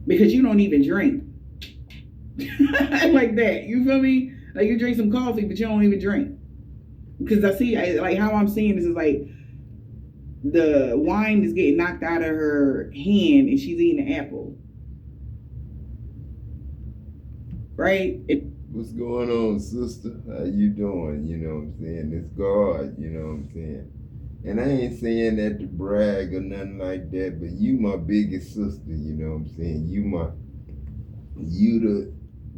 because you don't even drink. Like that. You feel me? Like you drink some coffee, but you don't even drink. Because like how I'm seeing this is like the wine is getting knocked out of her hand and she's eating an apple. Right? What's going on, sister? How you doing? You know what I'm saying? It's God, you know what I'm saying? And I ain't saying that to brag or nothing like that, but you my biggest sister, you know what I'm saying? You the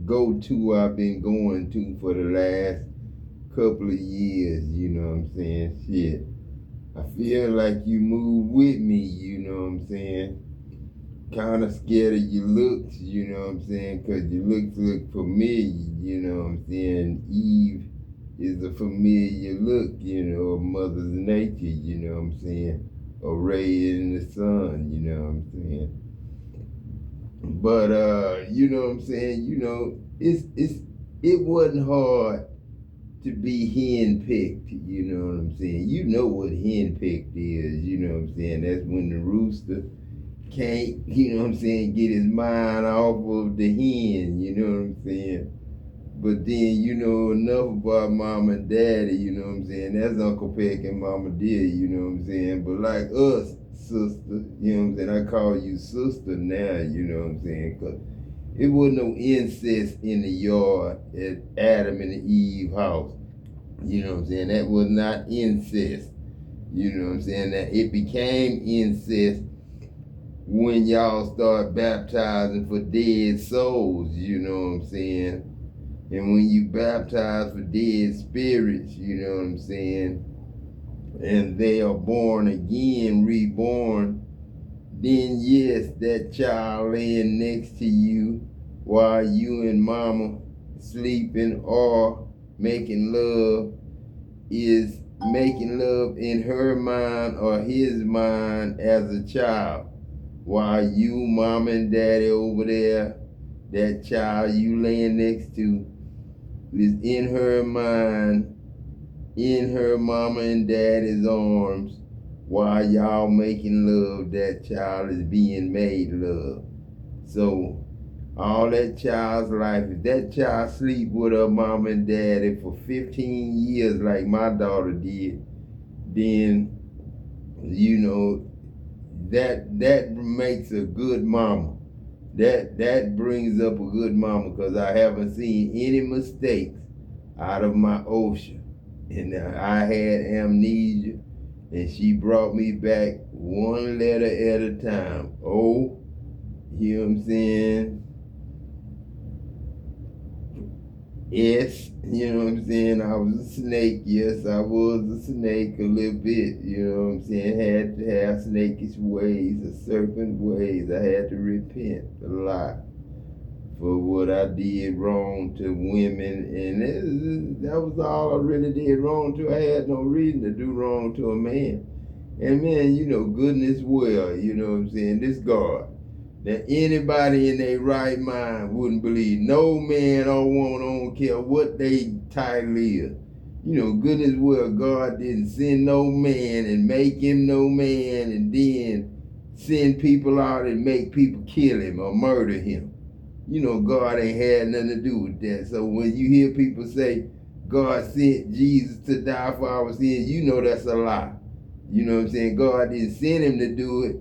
go-to I've been going to for the last couple of years, you know what I'm saying? Shit. I feel like you move with me, you know what I'm saying? Kind of scared of your looks, you know what I'm saying? Because your looks look familiar, you know what I'm saying? Eve is a familiar look, you know, of Mother's nature, you know what I'm saying? A ray in the sun, you know what I'm saying? But you know what I'm saying? You know, it wasn't hard to be henpecked, you know what I'm saying? You know what henpecked is, you know what I'm saying? That's when the rooster can't, you know what I'm saying, get his mind off of the hen, you know what I'm saying? But then you know enough about mom and daddy, you know what I'm saying? That's Uncle Peck and Mama Dear, you know what I'm saying? But like us, sister, you know what I'm saying? I call you sister now, you know what I'm saying? Because it wasn't no incest in the yard at Adam and Eve house. You know what I'm saying? That was not incest. You know what I'm saying? That it became incest when y'all start baptizing for dead souls, you know what I'm saying? And when you baptize for dead spirits, you know what I'm saying? And they are born again, reborn, then yes, that child laying next to you while you and mama sleeping or making love is making love in her mind or his mind as a child. While you, mom and daddy over there, that child you laying next to is in her mind, in her mama and daddy's arms, while y'all making love, that child is being made love. So all that child's life, if that child sleep with her mom and daddy for 15 years like my daughter did, then you know that makes a good mama. That brings up a good mama because I haven't seen any mistakes out of my ocean. And I had amnesia and she brought me back one letter at a time. Oh, you know what I'm saying? Yes, you know what I'm saying? I was a snake. Yes, I was a snake a little bit. You know what I'm saying? Had to have snakish ways, a serpent ways. I had to repent a lot for what I did wrong to women. And that was all I really did wrong to. I had no reason to do wrong to a man. And man, you know, goodness well, you know what I'm saying? This God that anybody in their right mind wouldn't believe. No man or woman, I don't care what they title is. You know, goodness well, God didn't send no man and make him no man and then send people out and make people kill him or murder him. You know, God ain't had nothing to do with that. So when you hear people say God sent Jesus to die for our sins, you know that's a lie. You know what I'm saying? God didn't send him to do it,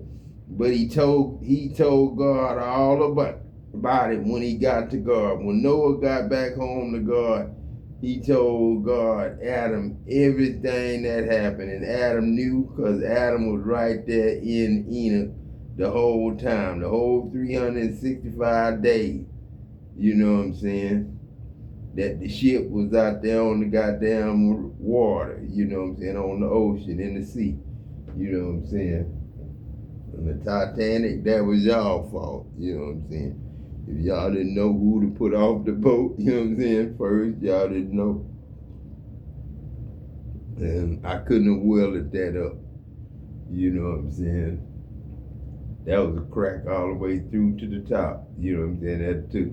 but he told God all about it when he got to God. When Noah got back home to God, he told God, Adam, everything that happened. And Adam knew because Adam was right there in Enoch the whole time, the whole 365 days. You know what I'm saying? That the ship was out there on the goddamn water, you know what I'm saying, on the ocean, in the sea. You know what I'm saying? And the Titanic, that was y'all fault, you know what I'm saying? If y'all didn't know who to put off the boat, you know what I'm saying, first, y'all didn't know. And I couldn't have welded that up, you know what I'm saying? That was a crack all the way through to the top, you know what I'm saying? That took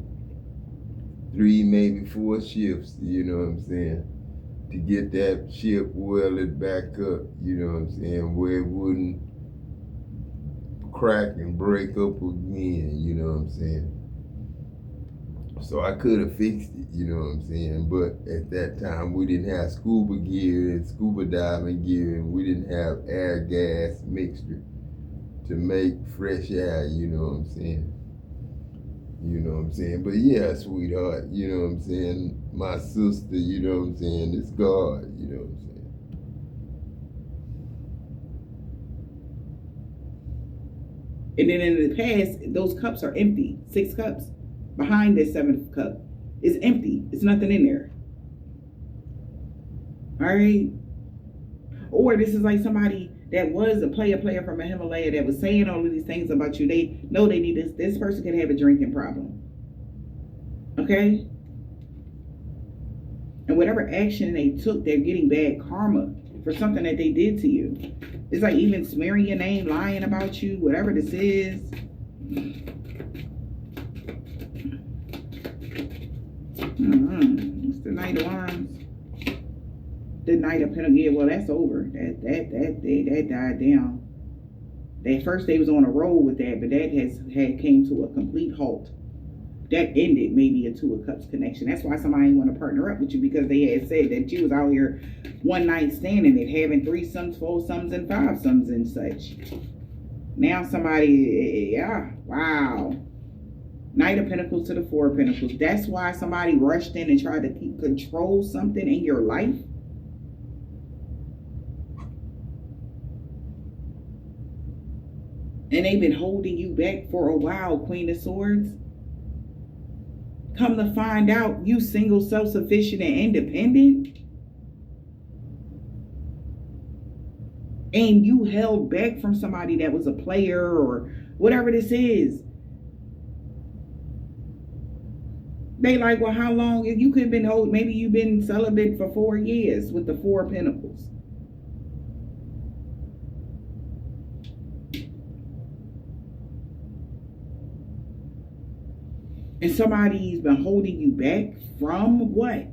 3, maybe 4 shifts, you know what I'm saying, to get that ship welded back up, you know what I'm saying, where it wouldn't crack and break up again, you know what I'm saying? So I could have fixed it, you know what I'm saying? But at that time, we didn't have scuba gear and scuba diving gear, and we didn't have air gas mixture to make fresh air, you know what I'm saying? You know what I'm saying? But yeah, sweetheart, you know what I'm saying? My sister, you know what I'm saying? It's God, you know what I'm saying? And then in the past, those cups are empty. 6 cups behind this 7th cup is empty. It's nothing in there. All right? Or this is like somebody that was a player from a Himalaya that was saying all of these things about you. They know they need this. This person could have a drinking problem. Okay? And whatever action they took, they're getting bad karma for something that they did to you. It's like even smearing your name, lying about you, whatever this is. It's the Knight of Wands. The Knight of Pentacles. Yeah, well, that's over. That died down. At first they was on a roll with that, but that had came to a complete halt. That ended maybe a 2 of Cups connection. That's why somebody didn't want to partner up with you, because they had said that you was out here one night standing it, having 3-somes, 4-somes, and 5-somes and such. Now somebody, yeah, wow. Knight of Pentacles to the 4 of Pentacles. That's why somebody rushed in and tried to control something in your life. And they've been holding you back for a while, Queen of Swords. Come to find out, you single, self-sufficient, and independent. And you held back from somebody that was a player or whatever this is. They like, well, how long? You could have been holding, maybe you've been celibate for 4 years with the 4 of Pentacles. And somebody's been holding you back from what?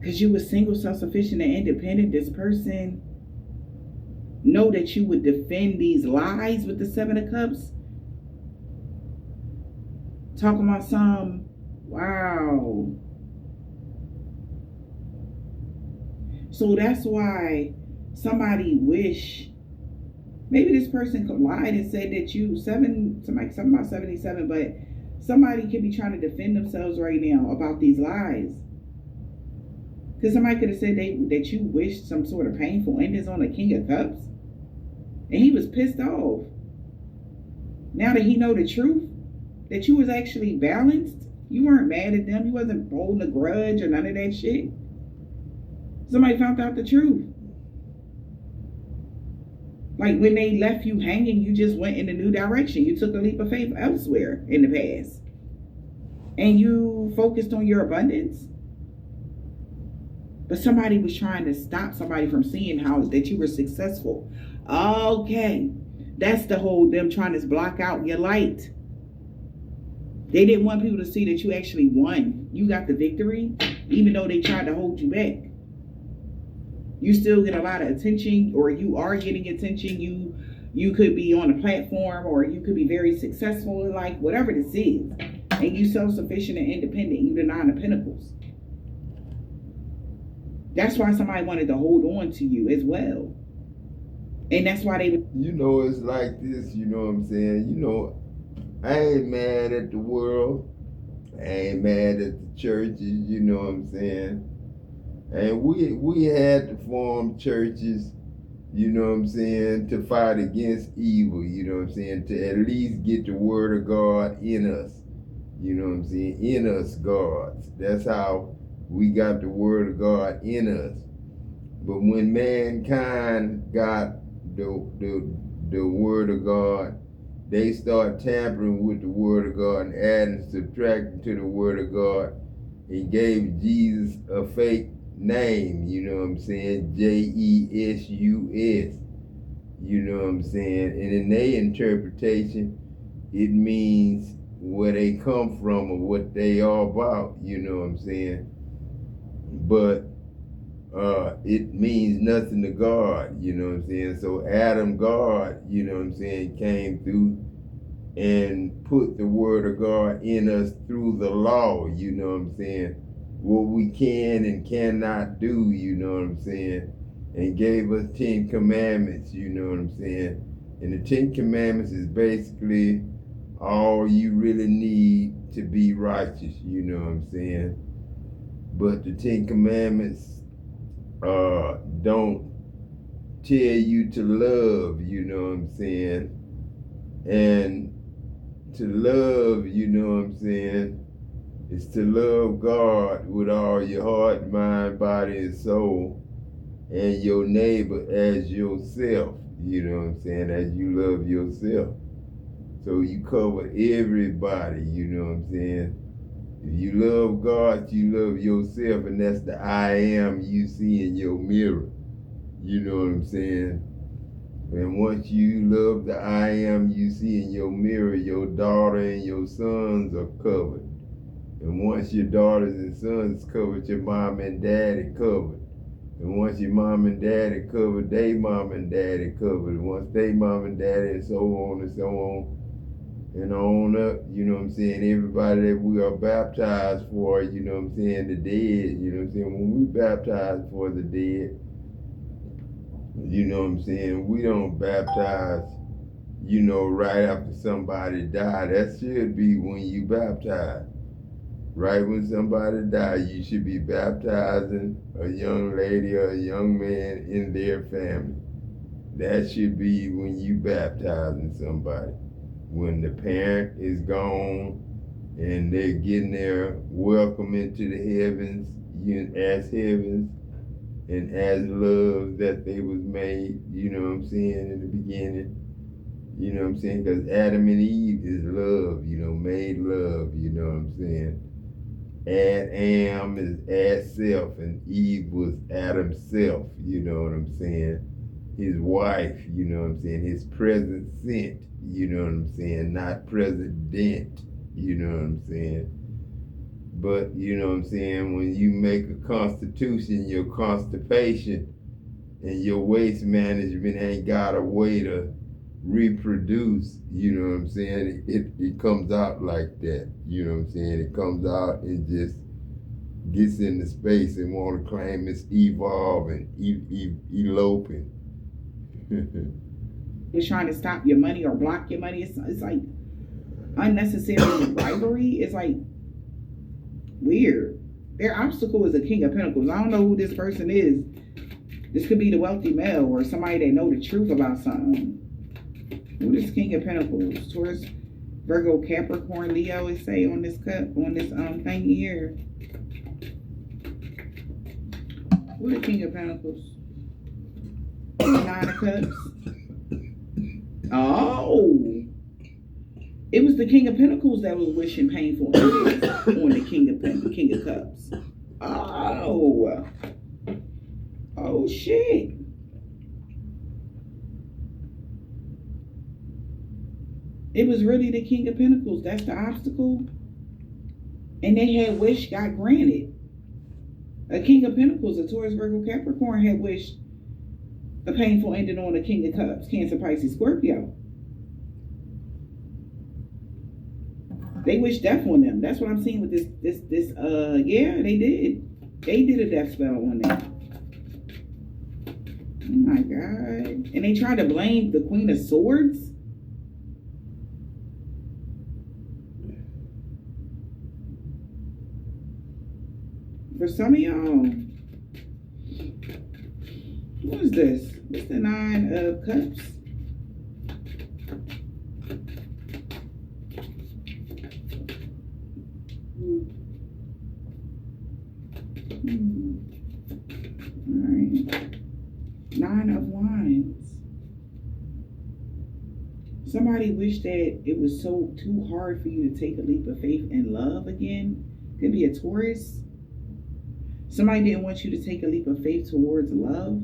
Because you were single, self-sufficient, and independent. This person know that you would defend these lies with the 7 of Cups. Talking about some, wow. So that's why somebody wish, maybe this person lied and said that you something about 77, but somebody could be trying to defend themselves right now about these lies. Because somebody could have said that you wished some sort of painful endings on the King of Cups. And he was pissed off. Now that he know the truth, that you was actually balanced, you weren't mad at them, you wasn't holding a grudge or none of that shit. Somebody found out the truth. Like when they left you hanging, you just went in a new direction. You took a leap of faith elsewhere in the past. And you focused on your abundance. But somebody was trying to stop somebody from seeing how that you were successful. Okay. That's the whole them trying to block out your light. They didn't want people to see that you actually won. You got the victory, even though they tried to hold you back. You still get a lot of attention, or you are getting attention. You could be on a platform, or you could be very successful in life, whatever this is. And you self-sufficient and independent. You the 9 of Pentacles. That's why somebody wanted to hold on to you as well. And that's why they... You know, it's like this, you know what I'm saying? You know, I ain't mad at the world. I ain't mad at the churches, you know what I'm saying? And we had to form churches, you know what I'm saying, to fight against evil, you know what I'm saying, to at least get the word of God in us, you know what I'm saying, in us, gods. That's how we got the word of God in us. But when mankind got the word of God, they start tampering with the word of God and adding, subtracting to the word of God. He gave Jesus a fake name, you know what I'm saying, Jesus, you know what I'm saying, and in their interpretation, it means where they come from or what they are about, you know what I'm saying. But it means nothing to God, you know what I'm saying? So Adam, God, you know what I'm saying, came through and put the word of God in us through the law, you know what I'm saying? What we can and cannot do, you know what I'm saying? And gave us 10 commandments, you know what I'm saying? And the 10 commandments is basically all you really need to be righteous, you know what I'm saying? But the 10 commandments don't tell you to love, you know what I'm saying? And to love, you know what I'm saying, is to love God with all your heart, mind, body, and soul, and your neighbor as yourself, you know what I'm saying, as you love yourself. So you cover everybody, you know what I'm saying? If you love God, you love yourself, and that's the I am you see in your mirror. You know what I'm saying? And once you love the I am you see in your mirror, your daughter and your sons are covered. And once your daughters and sons covered, your mom and daddy covered. And once your mom and daddy covered, they mom and daddy covered. Once they mom and daddy, and so on and so on and on up, you know what I'm saying? Everybody that we are baptized for, you know what I'm saying, the dead, you know what I'm saying? When we baptize for the dead, you know what I'm saying, we don't baptize, you know, right after somebody died. That should be when you baptize. Right when somebody died, you should be baptizing a young lady or a young man in their family. That should be when you baptizing somebody. When the parent is gone and they're getting their welcome into the heavens, as heavens and as love that they was made, you know what I'm saying, in the beginning. You know what I'm saying? Because Adam and Eve is love, you know, made love, you know what I'm saying? Adam is as self, and Eve was Adam's self, you know what I'm saying? His wife, you know what I'm saying? His present sent, you know what I'm saying? Not president, you know what I'm saying? But, you know what I'm saying, when you make a constitution, your constipation and your waste management ain't got a way to reproduce, you know what I'm saying, it comes out like that, you know what I'm saying, it comes out and just gets into space and want to claim it's evolving, eloping. It's trying to stop your money or block your money. It's like unnecessary bribery. It's like weird. Their obstacle is the King of Pentacles. I don't know who this person is. This could be the wealthy male or somebody that know the truth about something. Who is King of Pentacles? Taurus, Virgo, Capricorn, Leo, it say on this thing here. Who the King of Pentacles? Nine of Cups. Oh, it was the King of Pentacles that was wishing painful endings on the King of Cups. Oh shit. It was really the King of Pentacles. That's the obstacle. And they had wish got granted. A King of Pentacles, a Taurus, Virgo, Capricorn had wished a painful ending on the King of Cups, Cancer, Pisces, Scorpio. They wish death on them. That's what I'm seeing with this, yeah, they did. They did a death spell on them. Oh my God. And they tried to blame the Queen of Swords. For some of y'all, what is this? What's the Nine of Cups? All right. Nine of Wands. Somebody wished that it was too hard for you to take a leap of faith in love again. Could be a Taurus. Somebody didn't want you to take a leap of faith towards love.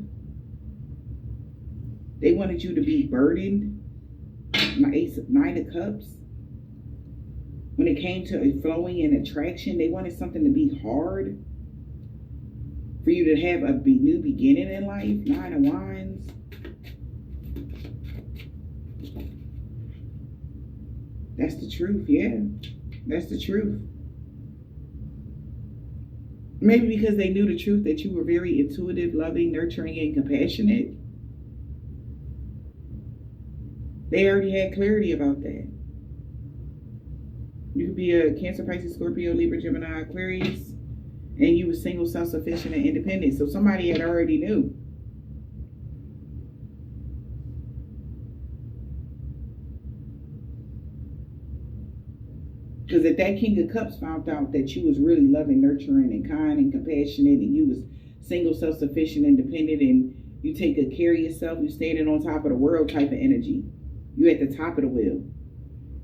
They wanted you to be burdened. Nine of Cups. When it came to flowing and attraction, they wanted something to be hard. For you to have a new beginning in life. Nine of Wands. That's the truth, yeah. That's the truth. Maybe because they knew the truth that you were very intuitive, loving, nurturing, and compassionate. They already had clarity about that. You could be a Cancer, Pisces, Scorpio, Libra, Gemini, Aquarius, and you were single, self-sufficient, and independent. So somebody had already knew. Because if that King of Cups found out that you was really loving, nurturing, and kind and compassionate, and you was single, self-sufficient, independent, and you take good care of yourself, you standing on top of the world type of energy. You at the top of the wheel.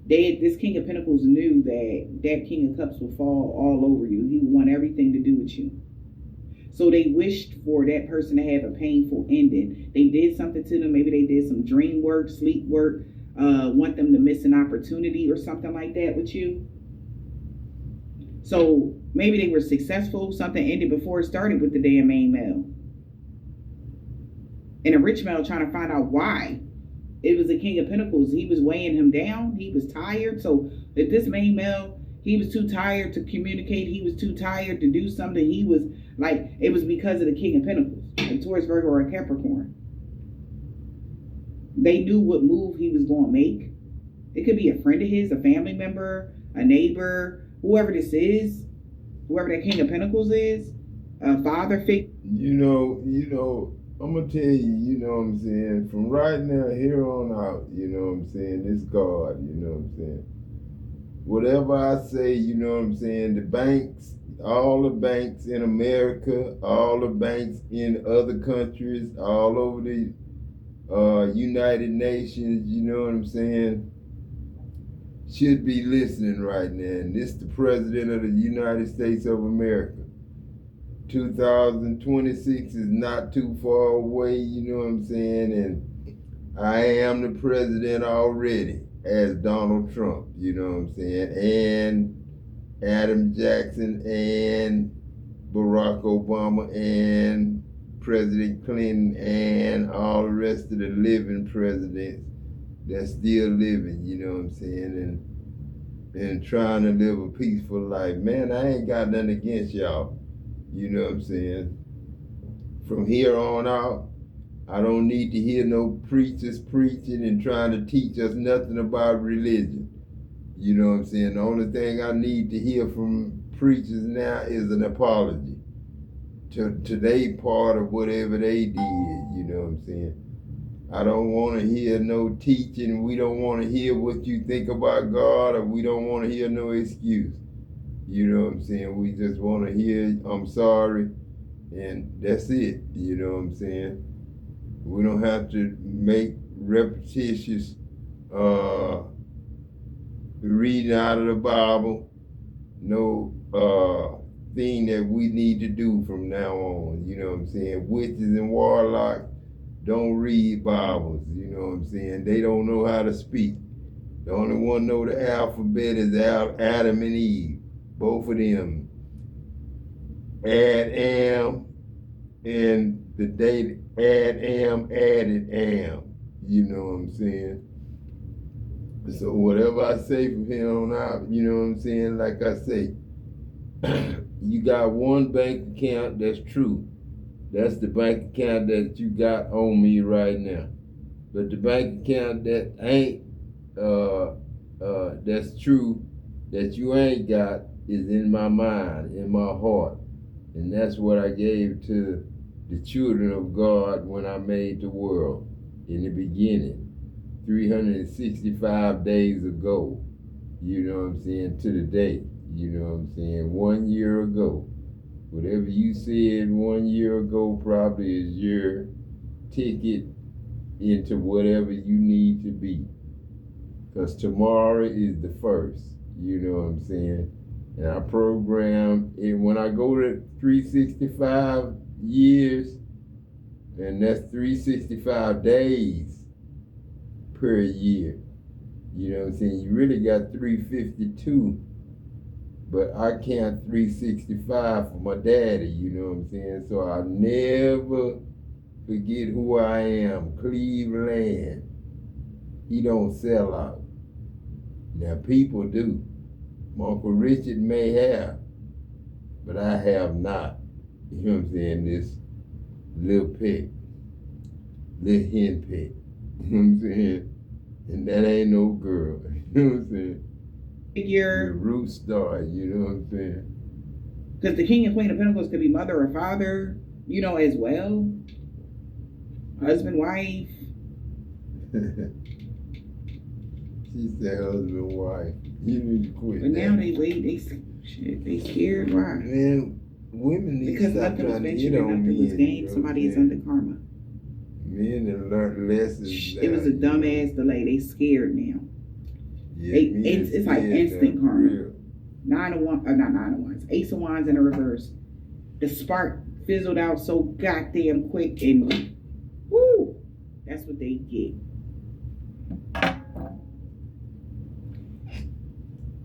This King of Pentacles knew that King of Cups would fall all over you. He would want everything to do with you. So they wished for that person to have a painful ending. They did something to them. Maybe they did some dream work, sleep work, want them to miss an opportunity or something like that with you. So maybe they were successful. Something ended before it started with the damn main male. And a rich male trying to find out why. It was the King of Pentacles. He was weighing him down. He was tired. So if this main male, he was too tired to communicate. He was too tired to do something. He was like, it was because of the King of Pentacles. Like Taurus, Virgo, or Capricorn. They knew what move he was going to make. It could be a friend of his, a family member, a neighbor, whoever this is, whoever that King of Pentacles is, a father figure. You know, I'm going to tell you, you know what I'm saying, from right now, here on out, you know what I'm saying, this God, you know what I'm saying. Whatever I say, you know what I'm saying, the banks, all the banks in America, all the banks in other countries, all over the United Nations, you know what I'm saying, should be listening right now. And this is the President of the United States of America. 2026 is not too far away, you know what I'm saying? And I am the president already as Donald Trump, you know what I'm saying? And Adam Jackson and Barack Obama and President Clinton and all the rest of the living presidents that's still living, you know what I'm saying? And trying to live a peaceful life. Man, I ain't got nothing against y'all. You know what I'm saying? From here on out, I don't need to hear no preachers preaching and trying to teach us nothing about religion. You know what I'm saying? The only thing I need to hear from preachers now is an apology to their part of whatever they did. You know what I'm saying? I don't want to hear no teaching. We don't want to hear what you think about God, or we don't want to hear no excuse. You know what I'm saying? We just want to hear, I'm sorry, and that's it. You know what I'm saying? We don't have to make repetitious reading out of the Bible, no thing that we need to do from now on. You know what I'm saying? Witches and warlocks don't read Bibles. You know what I'm saying? They don't know how to speak. The only one know the alphabet is Adam and Eve. Both of them. Am, and the day Am added am. You know what I'm saying? So whatever I say from here on out, you know what I'm saying? Like I say, you got one bank account that's true. That's the bank account that you got on me right now. But the bank account that ain't, that's true, that you ain't got, is in my mind, in my heart. And that's what I gave to the children of God when I made the world in the beginning, 365 days ago, you know what I'm saying, to the day, you know what I'm saying, 1 year ago. Whatever you said 1 year ago probably is your ticket into whatever you need to be. Because tomorrow is the first, you know what I'm saying? And I program it when I go to 365 years, and that's 365 days per year. You know what I'm saying? You really got 352 But I count 365 for my daddy, you know what I'm saying? So I never forget who I am. Cleveland. He don't sell out. Now people do. My Uncle Richard may have, but I have not. You know what I'm saying? This little pet, little hen pet. You know what I'm saying? And that ain't no girl. You know what I'm saying? Figure. The root star, you know what I'm saying? Because the King and Queen of Pentacles could be mother or father, you know, as well. Husband, wife. She said husband, wife. You need to quit. But now they scared. Why? Man, women need because to stop nothing was trying to mentioned get and on nothing was men. gained. You know Somebody what is I'm under saying? karma. Men have learned lessons. It was a dumbass delay. They scared now. Yeah, It's like instant karma. 9 of Wands, not 9 of Wands. Ace of Wands in the reverse. The spark fizzled out so goddamn quick, and woo, that's what they get.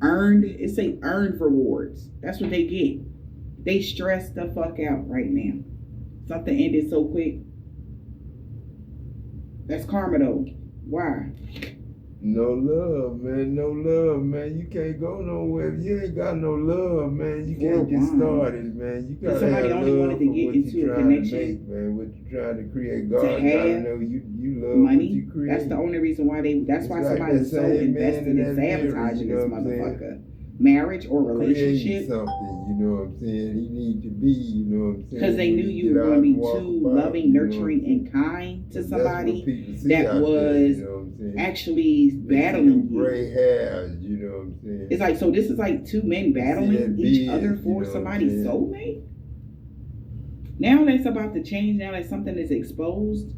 Earned rewards. That's what they get. They stressed the fuck out right now. Something ended so quick. That's karma though. Why? No love, man. No love, man. You can't go nowhere. If you ain't got no love, man, you can't get started, man. You gotta somebody have only love wanted to for get what into you're a trying connection. to make, man. What you're trying to create. God To gotta have know you love money. what you create. That's the only reason why that's It's why like somebody's that so same man invested in in that mirror, sabotaging you know this what I'm saying? motherfucker. Marriage or relationship. Creating something, you know what I'm saying? He need to be, you know what I'm saying? Because they knew you were going to be too loving, nurturing, and kind to somebody that was actually battling you. Gray hairs, you know what I'm saying? It's like, so this is like two men battling each other for somebody's soulmate? Now that's about to change. Now that something is exposed.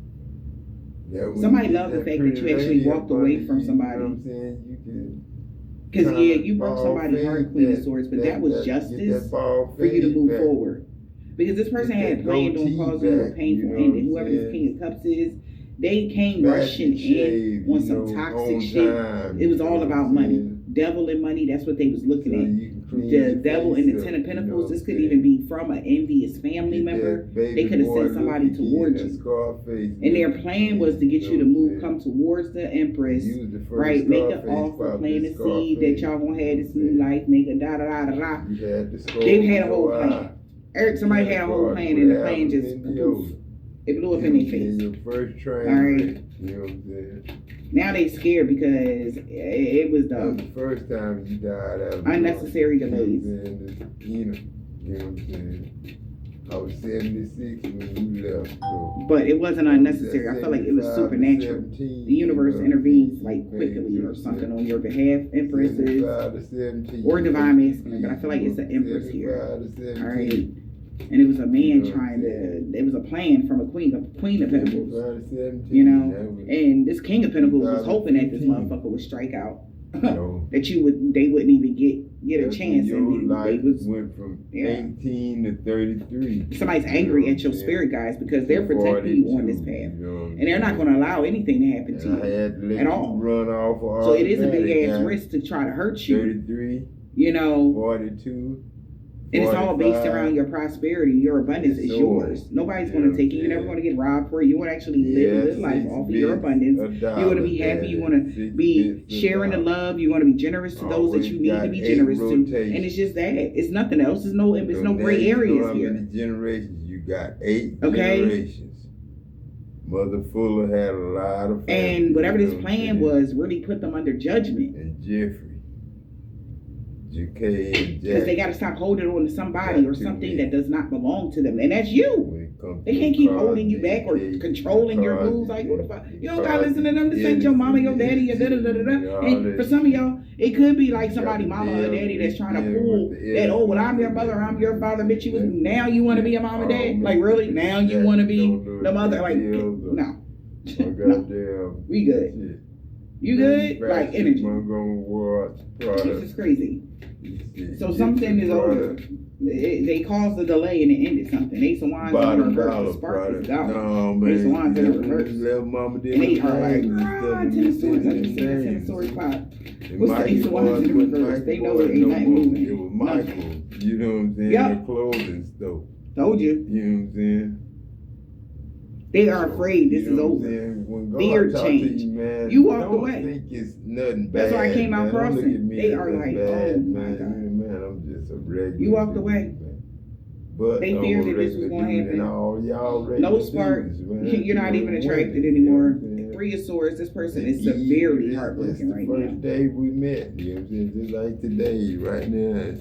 Somebody loved the fact that you actually walked away from somebody. You know what I'm saying? You can. Because you broke somebody's heart, Queen of Swords, but that was justice for you to move forward. Because this person had planned on causing you a painful ending. Whoever this King of Cups is, they came rushing in on some toxic shit. It was all about money. Devil and money, that's what they was looking at. The devil and the Ten of Pentacles, this could even be from an envious family member. They could have sent somebody towards you. And their plan was to get you to come towards the Empress, right? Make an offer, plant a seed that y'all gonna have this new life, make a da-da-da-da-da. They've had a whole plan. Somebody had a whole plan and the plan just poof. It blew up in their face. All right. You know what I'm saying? Now they scared because it was the first time you died out of unnecessary delays. You know what I'm saying? I was 76 when you left. So but it wasn't unnecessary. I felt like it was supernatural. The universe intervenes like quickly or something on your behalf. Empresses or divine masculine, but I feel like it's an empress here. All right. And it was a man it was a plan from a queen of Pentacles, you know, and this King of Pentacles was hoping that this motherfucker would strike out, that they wouldn't even get a chance. And they went from 18 to 33. Somebody's angry at your spirit guides because they're protecting you on this path, and they're not going to allow anything to happen to you at all. So it is a big ass risk to try to hurt you. 33, you know, 42. And it's all based around your prosperity. Your abundance is yours. Nobody's going to take it. You're never going to get robbed for it. You want to actually live life off of your abundance. You're going to be happy. You want to be sharing the love. You're going to be generous to those that you need to be generous to. And it's just that. It's nothing else. There's no gray areas here. How many generations? You got 8 generations. Mother Fuller had a lot of family. And whatever this plan was really put them under judgment. And Jeffrey. Because they got to stop holding on to somebody or something that does not belong to them, and that's you. They can't keep holding you back or controlling your moves. Like, what the fuck? You don't gotta listen to them. This ain't your mama, your daddy, your da da da da da. And for some of y'all, it could be like somebody, mama or daddy, that's trying to pull that. Oh, well, I'm your mother, I'm your father, bitch. Now you want to be a mom and dad? Like, really? Now you want to be the mother? Like, no, no. We good. You good? Like energy. This is crazy. So something is over. They caused a delay and it ended something. Ace of Wands in reverse. The spark is gone. No, man. Ace of Wands in reverse. Mama And they are like, Ten of Swords. I just seen the Ten of Swords pop. What's the Ace of Wands in reverse? They know it ain't nothing moving. It was Michael. You know what I'm saying? Yep. The clothing store. Told you. You know what I'm saying? They are afraid this is over. Fear change. You walked away. I think it's nothing bad. That's why I came out crossing. They are like, oh my God. Man, I'm just a regular. You walked away. But they feared that this was going to happen. No spark. You're not even attracted anymore. 3 of Swords. This person is severely heartbroken right now. First day we met. You know what I'm saying? Just like today, right now.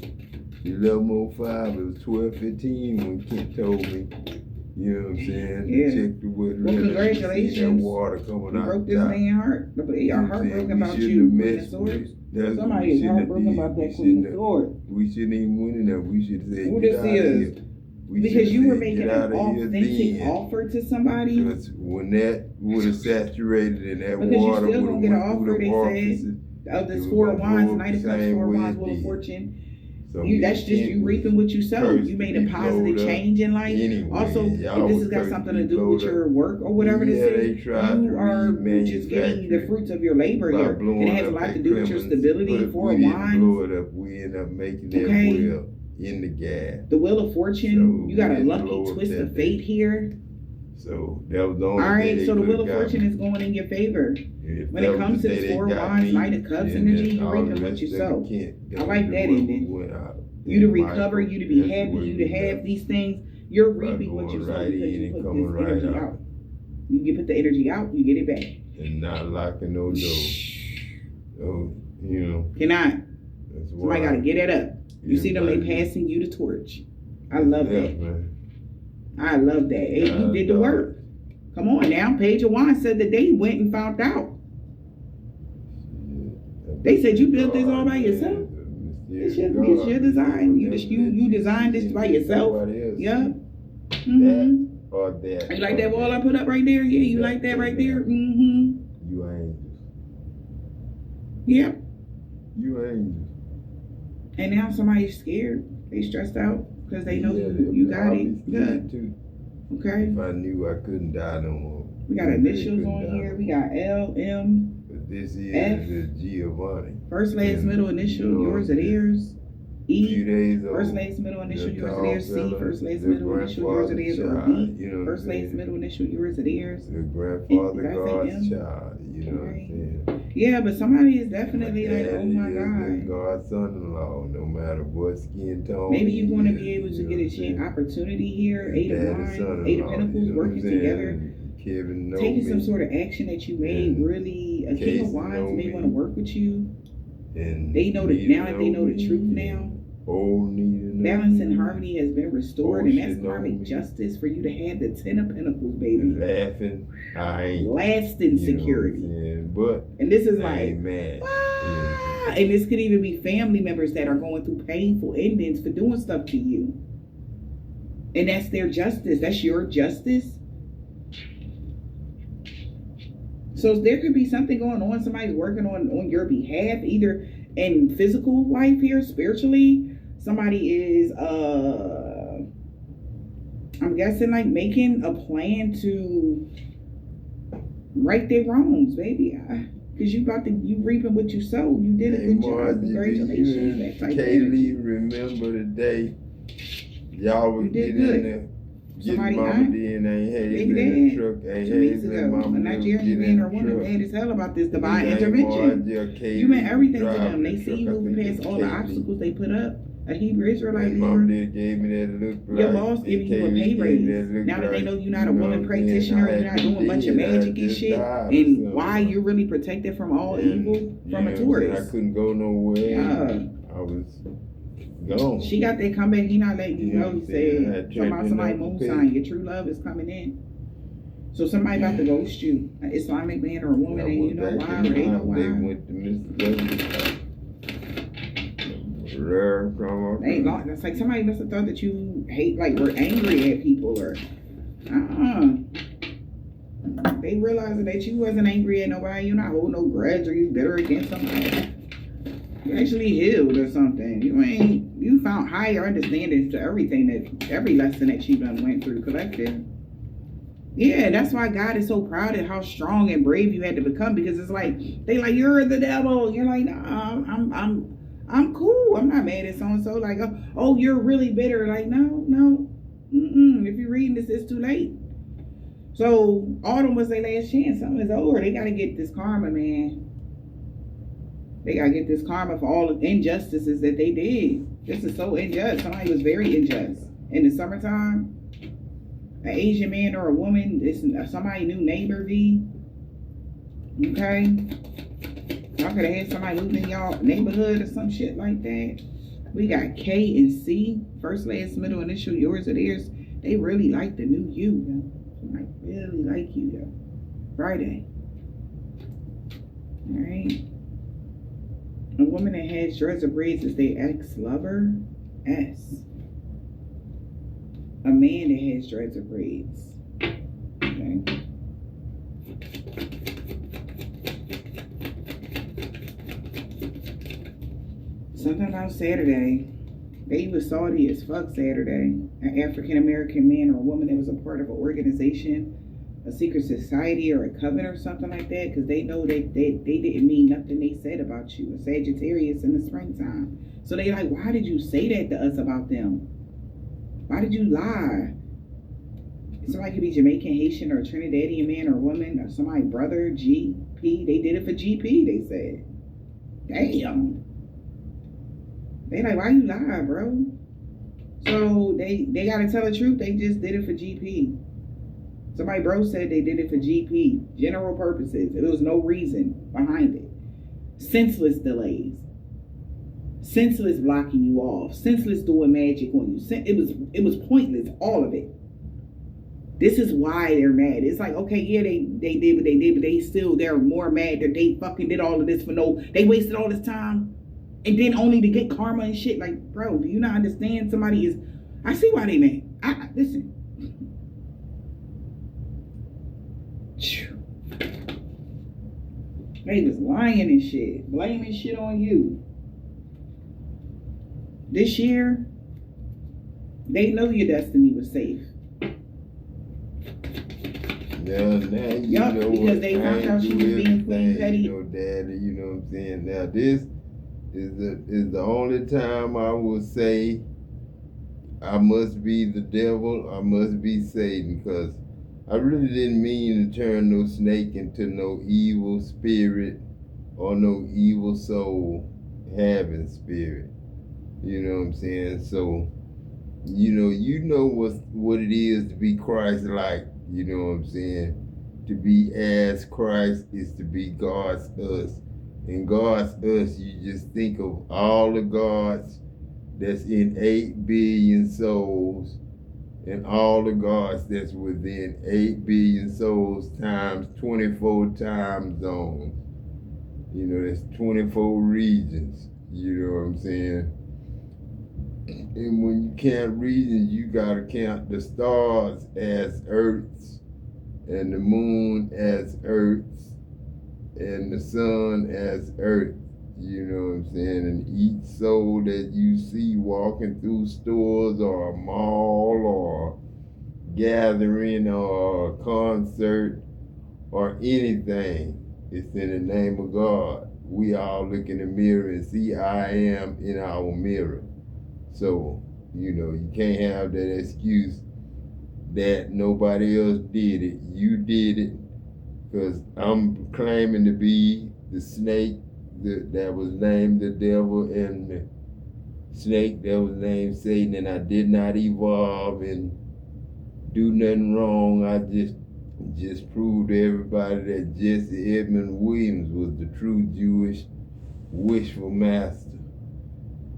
11:05. It was 12:15 when Kent told me. You know what I'm saying? Yeah. Check the wood. Well, congratulations. That water coming out. Broke this man's heart. They are heartbroken about you, Queen of Swords. Somebody is heartbroken about that Queen of Swords. We shouldn't even win that. We should say, who this is? Because you were making an authentic offer to somebody. Because when that would have saturated in that because water, you still gonna get an offer. They said of this 4 of Wands, Knight of Cups, 4 of Wands, Wheel of Fortune. So that's just you reaping what you sow. You made a positive change in life. Anyway, also, if this has got something to do with your work or whatever this is, you are just getting the fruits of your labor here. And it has a lot to do with your stability. 4 of Wands. Blow it up. We end up making that wheel in the gas. The Wheel of Fortune, you got a lucky twist of fate here. So that was the only. All right, so the Wheel of Fortune is going in your favor. When it comes to this 4 of Wands, Knight of Cups energy, you're reaping what you sow. I like that ending. You to recover, you to be happy, you to have these things. You're reaping what you sow because you put this energy out. You put the energy out, you get it back. And not locking no doors. Oh, you know. Cannot. Somebody got to get it up. You see them, they passing you the torch. I love that. Man. I love that. Hey, you did the work. Come on now. Page of Wands said that they went and found out. They said you built this all by yourself. It's your design. You designed this by yourself. Yeah. Mm-hmm. You like that wall I put up right there? Yeah, you like that right there? Mm-hmm. You angels. Yeah. You angels. And now somebody's scared. They stressed out because they know you got it. Good. Too. Okay. If I knew I couldn't die no more. We got initials on here. We got L, M. This is F, the Giovanni. First, last, middle, initial, yours or theirs. E, first, last, middle, initial, yours or theirs. C, first, last, middle, initial, yours or theirs. Or B, first, last, middle, initial, yours or theirs. The grandfather God's child. You know what I'm saying? Yeah, but somebody is definitely like, oh my God. God's son-in-law, no matter what skin tone. Maybe you're going to be able to get a opportunity here. 8 of Wands, 8 of Pentacles, working together. Taking some sort of action that you made really. A King of Wands may want to work with you. And they know that now that they know the truth now. Balance and harmony has been restored, and that's karmic justice for you to have the 10 of Pentacles, baby. Laughing, lasting security. And this is like, and this could even be family members that are going through painful endings for doing stuff to you. And that's their justice. That's your justice. So there could be something going on. Somebody's working on your behalf, either in physical life here, spiritually. Somebody is, I'm guessing, like making a plan to right their wrongs, baby. Because you reaping what you sow. You did a good job. Congratulations. That type of energy. Remember the day y'all was getting in there. Somebody mama DNA, hey, in the truck, hey, 2 weeks ago, a Nigerian man or woman mad as hell about this divine intervention. You meant everything to them. They see you moving past all the obstacles they put up. A Hebrew Israelite leader. Gave me that look. Your boss giving you a pay raise. Now that they know you're not a woman practitioner, you're not doing a bunch of magic and shit, and why you're really protected from all evil from a tourist. I couldn't go nowhere. Yeah. I was gone. She got that comeback. He not letting you know. He said something about somebody moon sign. Your true love is coming in. So somebody about to ghost you. An Islamic man or a woman, and you know why, or they know why. They went to Mr. Ain't long. It's like somebody must have thought that you hate, like, were angry at people, or they realizing that you wasn't angry at nobody. You're not holding no grudge, or you bitter against somebody. You actually healed or something. You found higher understandings to every lesson that you done went through collective. Yeah, that's why God is so proud of how strong and brave you had to become, because it's like they like you're the devil. You're like, nah, I'm cool. I'm not mad at so and so. Like, oh, you're really bitter. Like, no. If you're reading this, it's too late. So autumn was their last chance. Something is over. They gotta get this karma, man. They gotta get this karma for all the injustices that they did. This is so unjust. Somebody was very unjust in the summertime. An Asian man or a woman, it's somebody new neighbor V. Okay? Y'all could have had somebody moving in y'all neighborhood or some shit like that. We got K and C, first, last, middle, initial, yours or theirs. They really like the new you, yo. Somebody really like you, yo. Friday. Alright. A woman that has dreads or braids is their ex-lover. S. A man that has dreads or braids. Okay. Something about Saturday. They was salty as fuck Saturday. An African American man or a woman that was a part of an organization, a secret society or a coven or something like that, because they know that they didn't mean nothing they said about you. A Sagittarius in the springtime. So they like, why did you say that to us about them? Why did you lie? Somebody could be Jamaican, Haitian, or Trinidadian man or woman, or somebody brother, GP. They did it for GP, they said. Damn. They like, why you lie, bro? So they gotta tell the truth. They just did it for GP. Somebody bro said they did it for GP. General purposes. There was no reason behind it. Senseless delays. Senseless blocking you off. Senseless doing magic on you. It was pointless, all of it. This is why they're mad. It's like, okay, yeah, they did what they did, but they're more mad that they fucking did all of this for they wasted all this time and then only to get karma and shit. Like, bro, do you not understand? Somebody is, I see why they mad. Listen. They was lying and shit, blaming shit on you. This year, they know your destiny was safe. Now you know because they found out she was being Queen Petty. You know, Daddy, you know what I'm saying? Now this is the only time I will say I must be the devil, I must be Satan, because I really didn't mean to turn no snake into no evil spirit or no evil soul having spirit. You know what I'm saying? So, you know what it is to be Christ-like. You know what I'm saying? To be as Christ is to be God's us. And God's us, you just think of all the gods that's in 8 billion souls and all the gods that's within 8 billion souls times 24 time zones. You know, that's 24 regions. You know what I'm saying? And when you count regions, you gotta count the stars as Earths, and the moon as Earths, and the sun as Earth. You know what I'm saying? And each soul that you see walking through stores or a mall or gathering or a concert or anything, it's in the name of God. We all look in the mirror and see I am in our mirror. So, you know, you can't have that excuse that nobody else did it. You did it, because I'm claiming to be the snake that was named the devil and the snake that was named Satan, and I did not evolve and do nothing wrong. I just proved to everybody that Jesse Edmund Williams was the true Jewish wishful master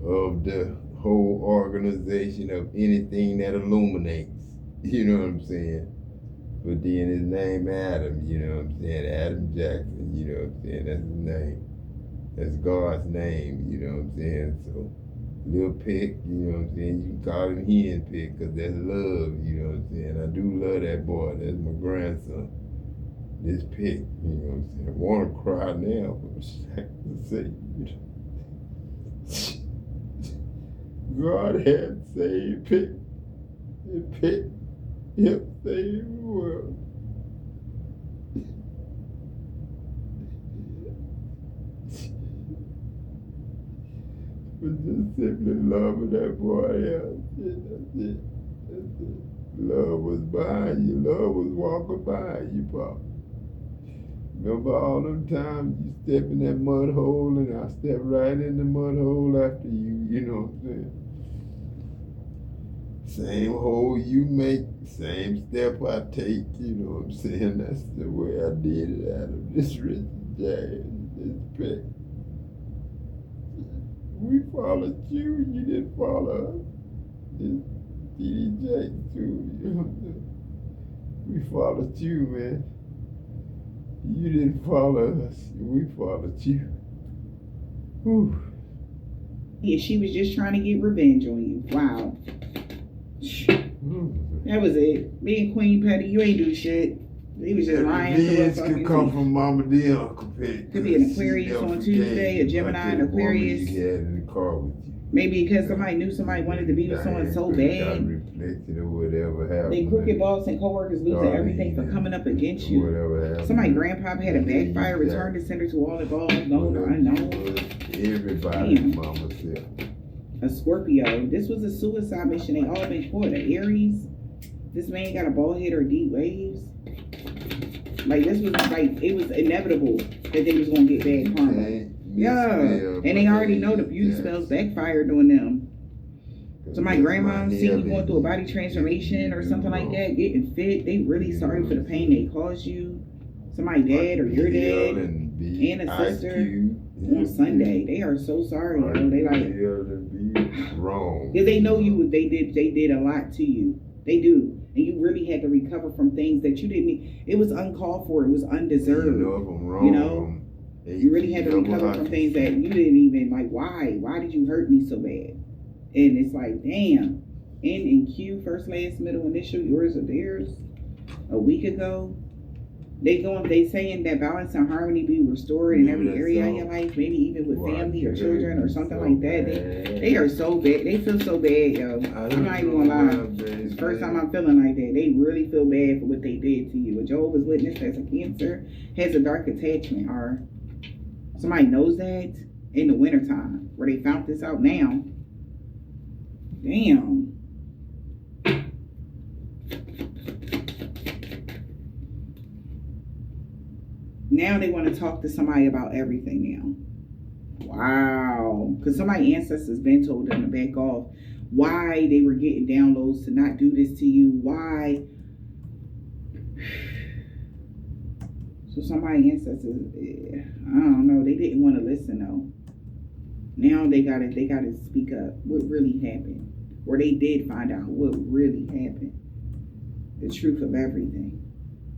of the whole organization of anything that illuminates. You know what I'm saying? But then his name Adam, you know what I'm saying? Adam Jackson, you know what I'm saying? That's his name. That's God's name, you know what I'm saying? So, Lil Peck, you know what I'm saying? You can call him Hen Peck, because that's love, you know what I'm saying? I do love that boy. That's my grandson. This Peck, you know what I'm saying? I want to cry now, but I have to say, you know. God had saved Peck'd and Peck'd helped save the world. But just simply loving that boy, yeah, that's it. That's it. Love was behind you. Love was walking behind you, Pop. Remember all them times you step in that mud hole and I step right in the mud hole after you, you know what I'm saying? Same hole you make, same step I take, you know what I'm saying? That's the way I did it out of this rich jazz, this Peck. We followed you, you didn't follow us. This DJ too, you know what I'm saying? We followed you, man. You didn't follow us, we followed you. Whew. Yeah, she was just trying to get revenge on you. Wow. That was it. Me and Queen Petty, you ain't do shit. He was just lying to Revenge us. could come from Mama D and Uncle Petty. Could be an Aquarius on Tuesday, a Gemini, an Aquarius. You had in the car with you. Maybe because somebody knew somebody wanted to be with someone so bad. Reflected or whatever happened. They crooked boss and coworkers losing everything for coming up against you. Whatever happened. Somebody grandpa had a backfire, return to sender to all involved, known or unknown. Everybody, Mama said. A Scorpio. This was a suicide mission. They all been caught. An Aries. This man got a bald head or deep waves. Like this was like it was inevitable that they was gonna get bad karma. Yeah, and they already know the beauty spells backfired on them. So my grandma see you going through a body transformation or something like that, getting fit. They really sorry for the pain they caused you. So my dad or your dad and a sister on Sunday, they are so sorry. You know, they like wrong because they know you. They did a lot to you. They do. And you really had to recover from things that you didn't. It was uncalled for. It was undeserved. You know, if I'm wrong, you know, you really had to recover from things that you didn't even like. Why? Why did you hurt me so bad? And it's like, damn. N and Q, first, last, middle, initial, yours or theirs. A week ago, they saying that balance and harmony be restored in every area of your life, maybe even with family or children or something like that. They are so bad. They feel so bad, yo. I'm not even gonna lie. It's the first time I'm feeling like that. They really feel bad for what they did to you. A Jehovah's Witness has a Cancer, has a dark attachment, or somebody knows that in the wintertime, where they found this out now. Damn. Now they want to talk to somebody about everything now. Wow. Because somebody ancestors been told them to back off. Why they were getting downloads to not do this to you. Why. So somebody ancestors, I don't know. They didn't want to listen though. Now they gotta speak up. What really happened. Or they did find out what really happened. The truth of everything.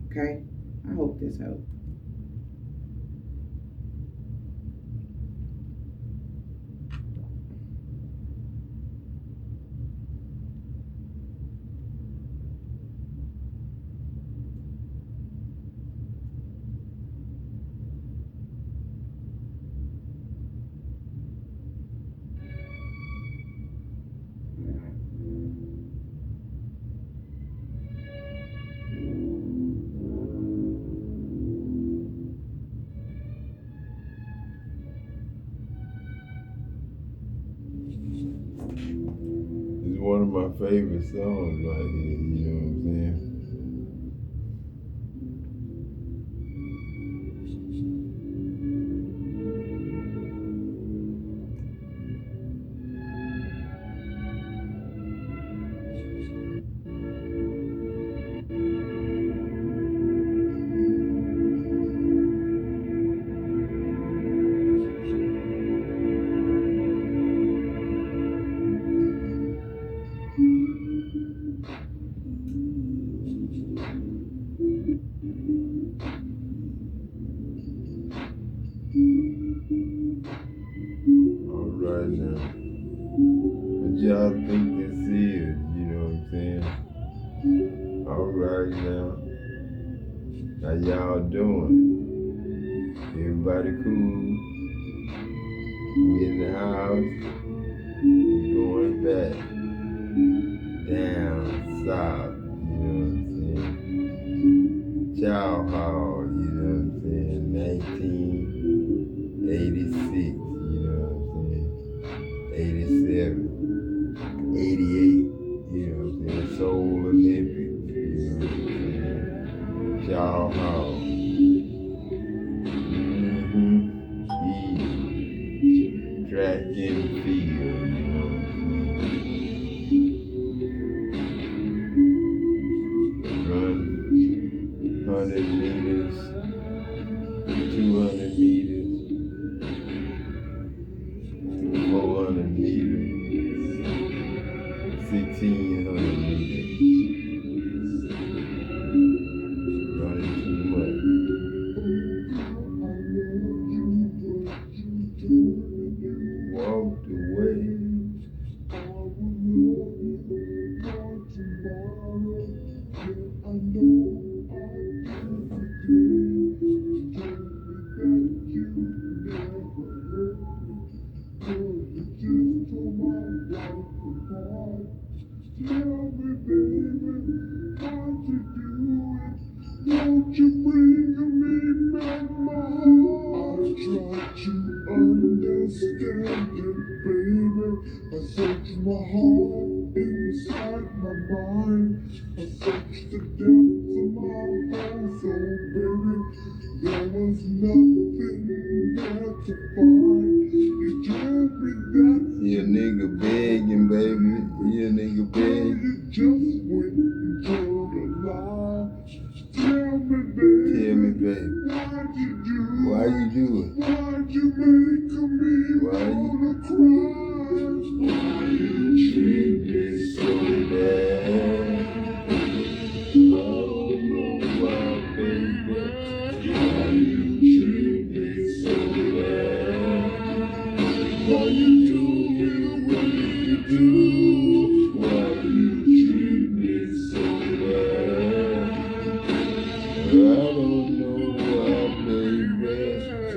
Okay? I hope this helps. One of my favorite songs right here, you know what I'm saying? Right now. What y'all think this is, you know what I'm saying? Alright now. How y'all doing? Everybody cool? We in the house? We going back down south, you know what I'm saying? Chow Hall, you know what I'm saying? 1986, you know what I'm saying? 87, 88, you know what I'm saying? Seoul Olympics, you know what I'm saying? Chow Hall. Track and field, you know what I'm saying? Run 100 meters, 200 meters, 400 meters, 1600 meters. Running too much. Walked away. Won't you bring me back my heart? I try to understand it, baby. I search my heart inside my mind. I search the depths of my whole soul, baby. There was nothing there to find. You told me that you nigga begging, baby. You nigga begging. You just went and told a lie. Tell me, baby, why'd you do it? Why you do it? Why'd you make me wanna cry? Why you treat me so bad? I don't know why, baby. Why you treat me so bad? Why you do me the way you do? Why you treat me so bad? I don't know why, baby.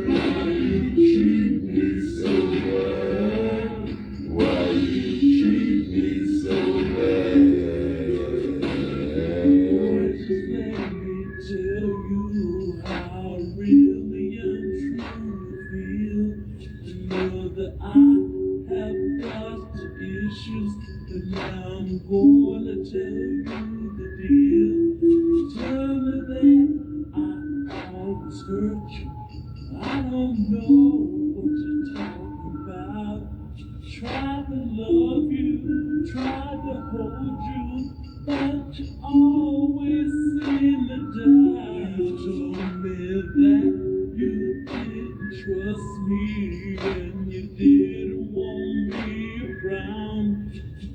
Why you treat me so bad? Why you treat me so bad? Just let me tell you how I really and truly feel. You know that I have got issues, but now I'm gonna tell you the deal. Tell me that I always hurt you. I don't know what you're talking about. Tried to love you, tried to hold you, but you always seem to die. You told me that you didn't trust me and you didn't want me around.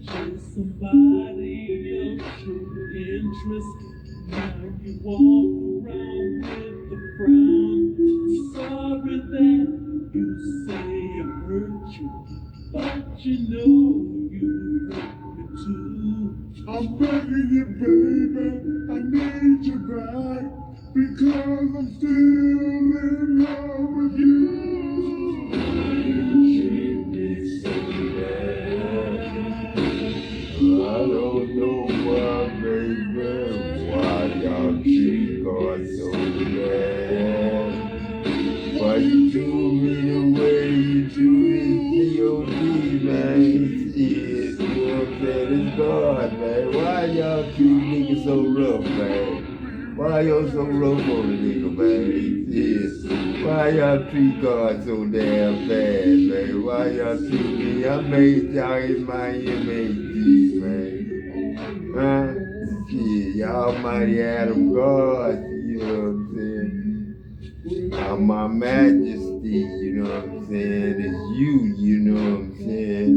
Just somebody else showed interest. Now you walk around with a frown. Sorry that you say I hurt you, but you know you hurt me too. I'm begging you, baby, I need you back, because I'm still in love with you. You treat me so bad. I don't know why, baby, why y'all treat God so bad. Why you do me the way you do this G.O.D., man? Shit, you know what I'm saying? It's God, man. Why y'all treat niggas so rough, man? Why y'all so rough on the nigga, man? Shit. Why y'all treat God so damn bad, man? Why y'all treat me? I made y'all in my image, man. Huh? Shit, y'all mighty Adam God, you know what I'm saying? I'm my majesty, you know what I'm saying? It's you know what I'm saying?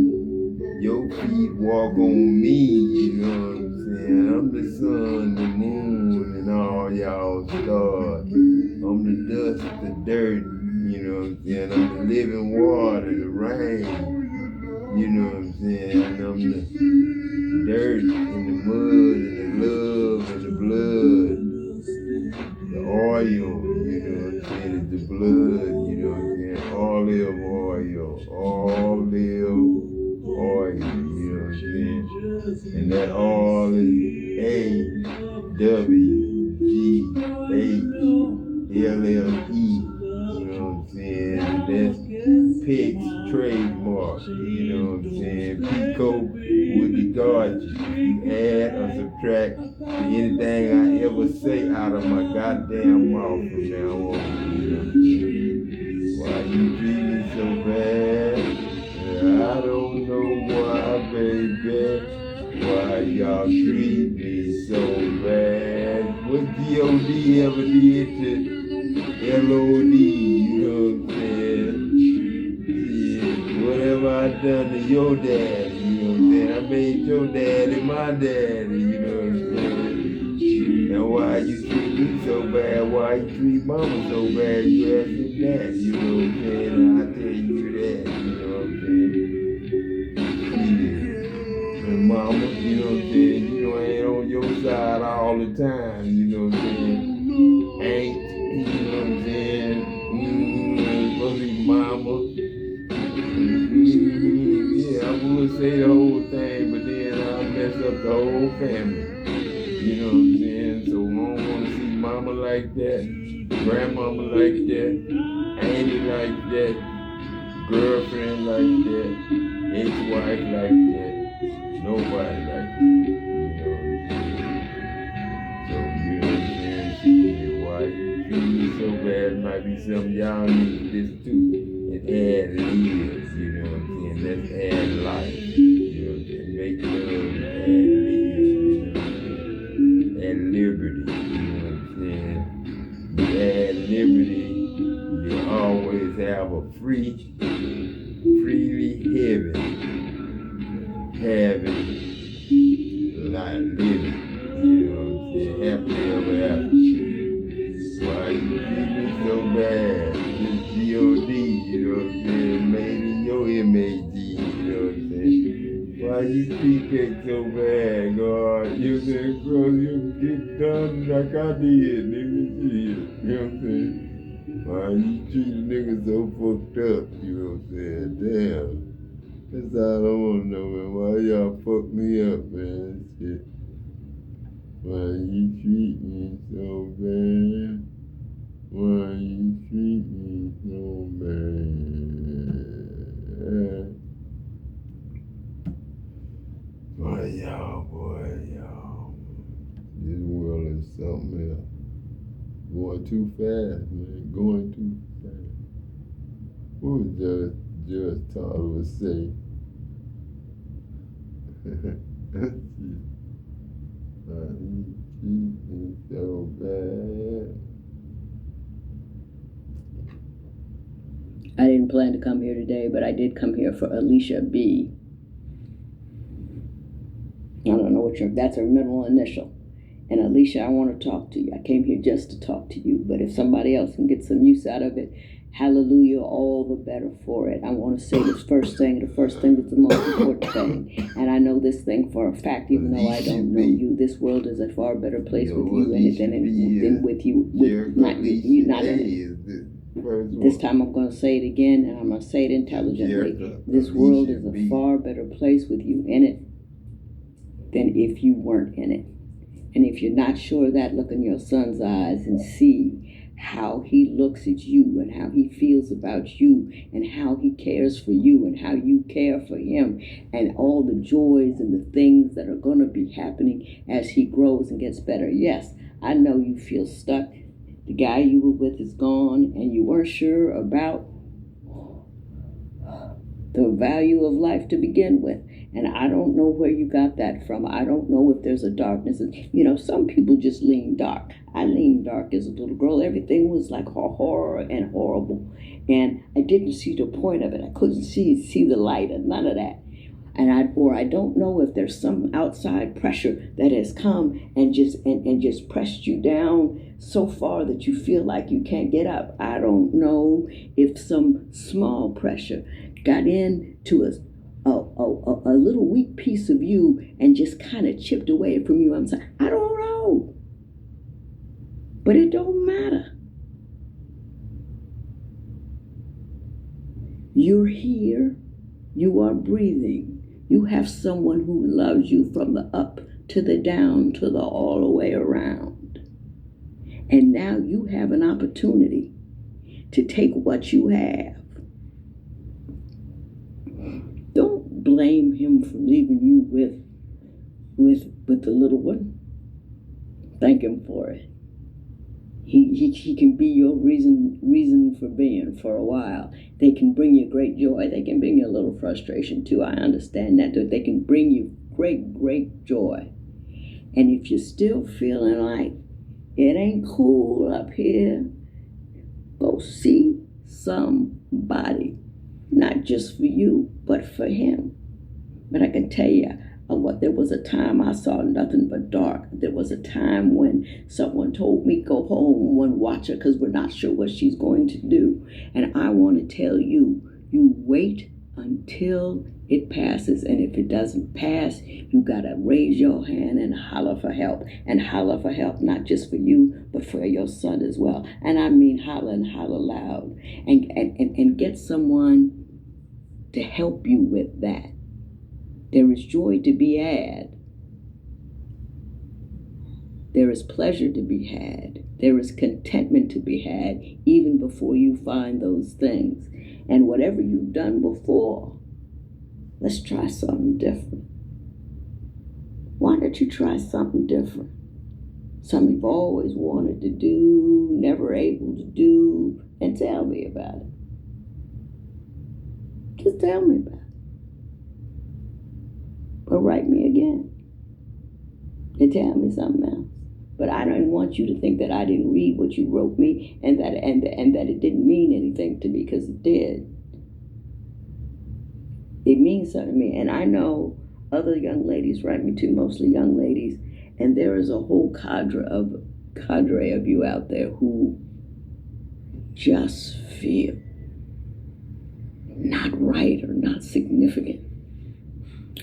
Your feet walk on me, you know what I'm saying? I'm the sun, the moon, and all y'all stars. I'm the dust, the dirt, you know what I'm saying? I'm the living water, the rain, you know what I'm saying? I'm the dirt and the mud and the love and the blood, the oil, you know what I'm saying? It's the blood, you know what I'm saying? Olive oil, olive and that all is AWGHLLE. You know what I'm saying? And that's Peck'z trademark. You know what I'm saying? Pico would regard you. You add or subtract to anything I ever say out of my goddamn mouth from now on. You know what I'm saying? Why you treat me so bad? I don't know why, baby. Why y'all treat me so bad? What G.O.D. ever did to L.O.D., you know what I'm saying? Yeah, whatever I done to your daddy, you know what I'm saying? I made your daddy my daddy, you know what I'm saying? Now why you treat me so bad? Why you treat mama so bad? You ask him that, you know what I'm saying? And I tell you that, you know what I'm saying? Yeah. And mama, you know what I'm saying? You know I ain't on your side all the time, you know what I'm saying? Ain't, you know what I'm saying? Supposed to be mama. Yeah, I would say the whole thing, but then I'll mess up the whole family. You know what I'm saying? So I don't want to see mama like that, grandmama like that, auntie like that, girlfriend like that, ex-wife like that, nobody like that. You know what I'm saying? So, you know what I'm saying? Shit, why you treat me so bad might be something y'all need to listen to and add lives, you know what I'm saying? Let's add life, you know what I'm saying? Make love and add lives, you know what I'm saying? And liberty, you know what I'm saying? You add liberty, you always have a freely having like living, you know what I'm saying? Happily ever after. Why you treat me so bad? This G.O.D., you know what I'm saying? Made in your MAG, you know what I'm saying? Why you treat Peck'z so bad, God? You said, girl, you get done like I did, nigga. Shit. You know what I'm saying? Why you treat a nigga so fucked up, you know what I'm saying? Damn. That's all I want to know, man. Why y'all fuck me up, man? Shit. Why you treat me so bad? Why you treat me so bad? Boy, y'all. This world is something else. Going too fast, man. Going too fast. What was Judge Tyler say? Why you treat me so bad? I didn't plan to come here today, but I did come here for Alicia B. I don't know that's her middle initial. And Alicia, I want to talk to you. I came here just to talk to you, but if somebody else can get some use out of it, hallelujah, all the better for it. I want to say this first thing. The first thing is the most important thing. And I know this thing for a fact, even though I don't know you. This world is a far better place with you in it than with you. Not in it. This time I'm going to say it again, and I'm going to say it intelligently. This world is a far better place with you in it than if you weren't in it. And if you're not sure of that, look in your son's eyes and see how he looks at you and how he feels about you and how he cares for you and how you care for him and all the joys and the things that are going to be happening as he grows and gets better. Yes, I know you feel stuck. The guy you were with is gone and you weren't sure about the value of life to begin with. And I don't know where you got that from. I don't know if there's a darkness. You know, some people just lean dark. I leaned dark as a little girl. Everything was like horror and horrible. And I didn't see the point of it. I couldn't see the light and none of that. And I don't know if there's some outside pressure that has come and just pressed you down so far that you feel like you can't get up. I don't know if some small pressure got into a little weak piece of you and just kind of chipped away from you. I'm saying, I don't know. But it don't matter. You're here. You are breathing. You have someone who loves you from the up to the down to the all the way around. And now you have an opportunity to take what you have. Don't blame him for leaving you with the little one. Thank him for it. He can be your reason for being for a while. They can bring you great joy. They can bring you a little frustration too. I understand that. They can bring you great joy. And if you're still feeling like it ain't cool up here, go see somebody. Not just for you, but for him. But I can tell you, there was a time I saw nothing but dark. There was a time when someone told me, go home and watch her because we're not sure what she's going to do. And I want to tell you, you wait until it passes. And if it doesn't pass, you got to raise your hand and holler for help. And holler for help, not just for you, but for your son as well. And I mean holler and holler loud. And get someone to help you with that. There is joy to be had. There is pleasure to be had. There is contentment to be had even before you find those things. And whatever you've done before, let's try something different. Why don't you try something different? Something you've always wanted to do, never able to do, and tell me about it. Just tell me about it. Or write me again and tell me something else. But I don't want you to think that I didn't read what you wrote me and that it didn't mean anything to me, because it did. It means something to me. And I know other young ladies write me too, mostly young ladies, and there is a whole cadre of you out there who just feel not right or not significant.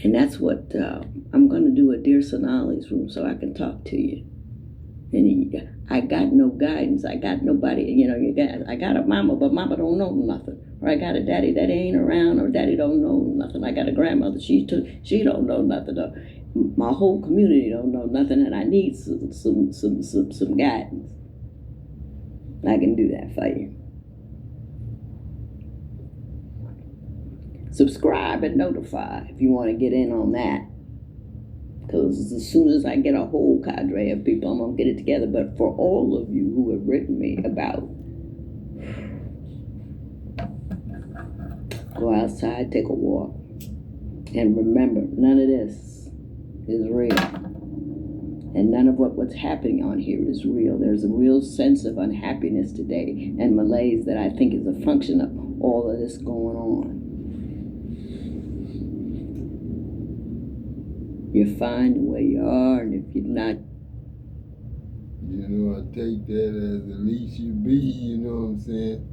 And that's what I'm going to do a Dear Sonali's room so I can talk to you. And I got no guidance. I got nobody, I got a mama, but mama don't know nothing. Or I got a daddy that ain't around, or daddy don't know nothing. I got a grandmother, she don't know nothing. My whole community don't know nothing, and I need some guidance. I can do that for you. Subscribe and notify if you want to get in on that. Because as soon as I get a whole cadre of people, I'm going to get it together. But for all of you who have written me about, go outside, take a walk. And remember, none of this is real. And none of what's happening on here is real. There's a real sense of unhappiness today and malaise that I think is a function of all of this going on. You're fine where you are, and if you're not, I take that as at least you be, you know what I'm saying?